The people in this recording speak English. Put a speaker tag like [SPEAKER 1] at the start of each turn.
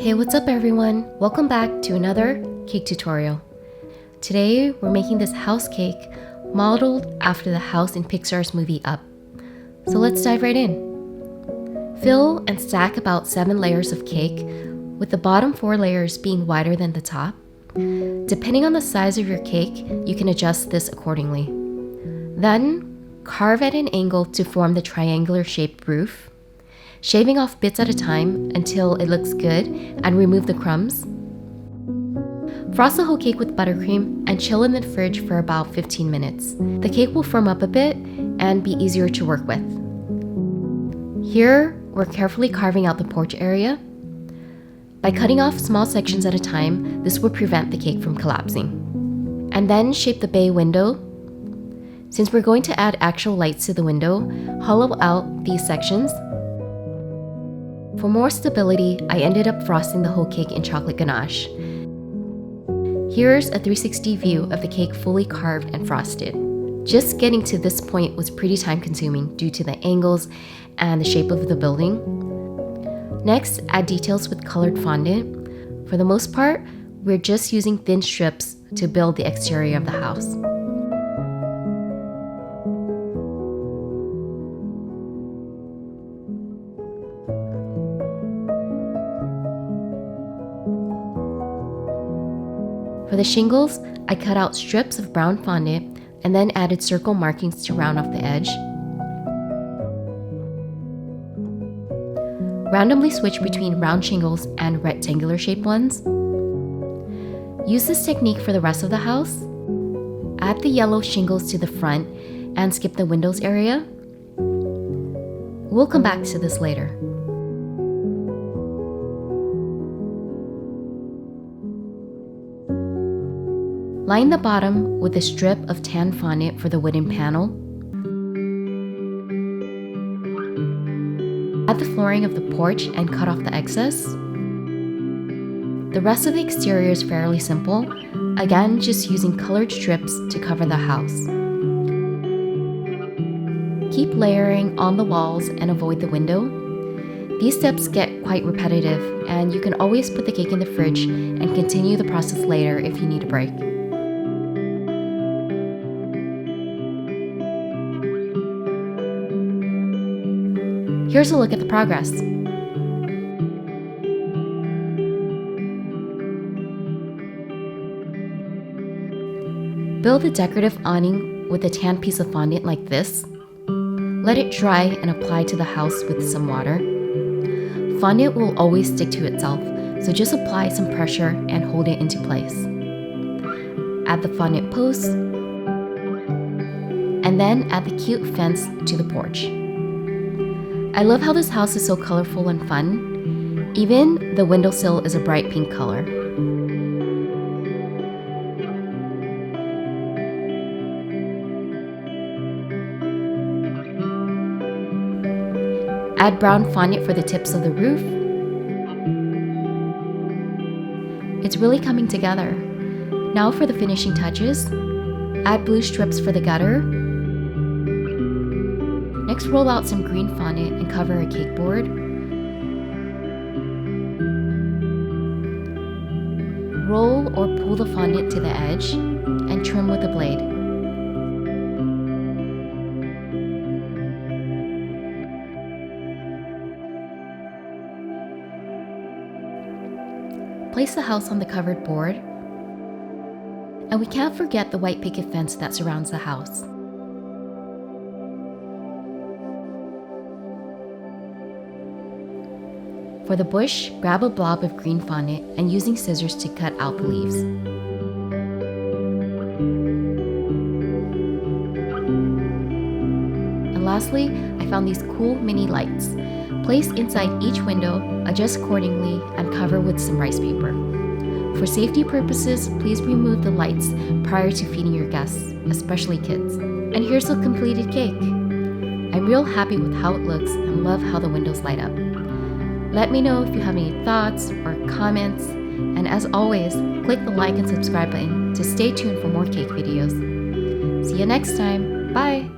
[SPEAKER 1] Hey, what's up everyone? Welcome back to another cake tutorial. Today we're making this house cake modeled after the house in Pixar's movie Up. So let's dive right in. Fill and stack about 7 layers of cake, with the bottom 4 layers being wider than the top. Depending on the size of your cake, you can adjust this accordingly. Then, carve at an angle to form the triangular shaped roof, shaving off bits at a time until it looks good, and remove the crumbs. Frost the whole cake with buttercream and chill in the fridge for about 15 minutes. The cake will firm up a bit and be easier to work with. Here, we're carefully carving out the porch area. By cutting off small sections at a time, this will prevent the cake from collapsing. And then shape the bay window. Since we're going to add actual lights to the window, hollow out these sections. For more stability, I ended up frosting the whole cake in chocolate ganache. Here's a 360 view of the cake fully carved and frosted. Just getting to this point was pretty time-consuming due to the angles and the shape of the building. Next, add details with colored fondant. For the most part, we're just using thin strips to build the exterior of the house. For the shingles, I cut out strips of brown fondant and then added circle markings to round off the edge. Randomly switch between round shingles and rectangular shaped ones. Use this technique for the rest of the house. Add the yellow shingles to the front and skip the windows area. We'll come back to this later. Line the bottom with a strip of tan fondant for the wooden panel. Add the flooring of the porch and cut off the excess. The rest of the exterior is fairly simple, again just using colored strips to cover the house. Keep layering on the walls and avoid the window. These steps get quite repetitive, and you can always put the cake in the fridge and continue the process later if you need a break. Here's a look at the progress. Build a decorative awning with a tan piece of fondant like this. Let it dry and apply to the house with some water. Fondant will always stick to itself, so just apply some pressure and hold it into place. Add the fondant posts, and then add the cute fence to the porch. I love how this house is so colorful and fun. Even the windowsill is a bright pink color. Add brown fondant for the tips of the roof. It's really coming together. Now for the finishing touches. Add blue strips for the gutter. Next, roll out some green fondant and cover a cake board. Roll or pull the fondant to the edge and trim with a blade. Place the house on the covered board. And we can't forget the white picket fence that surrounds the house. For the bush, grab a blob of green fondant and using scissors to cut out the leaves. And lastly, I found these cool mini lights. Place inside each window, adjust accordingly, and cover with some rice paper. For safety purposes, please remove the lights prior to feeding your guests, especially kids. And here's the completed cake. I'm real happy with how it looks and love how the windows light up. Let me know if you have any thoughts or comments, and as always, click the like and subscribe button to stay tuned for more cake videos. See you next time. Bye!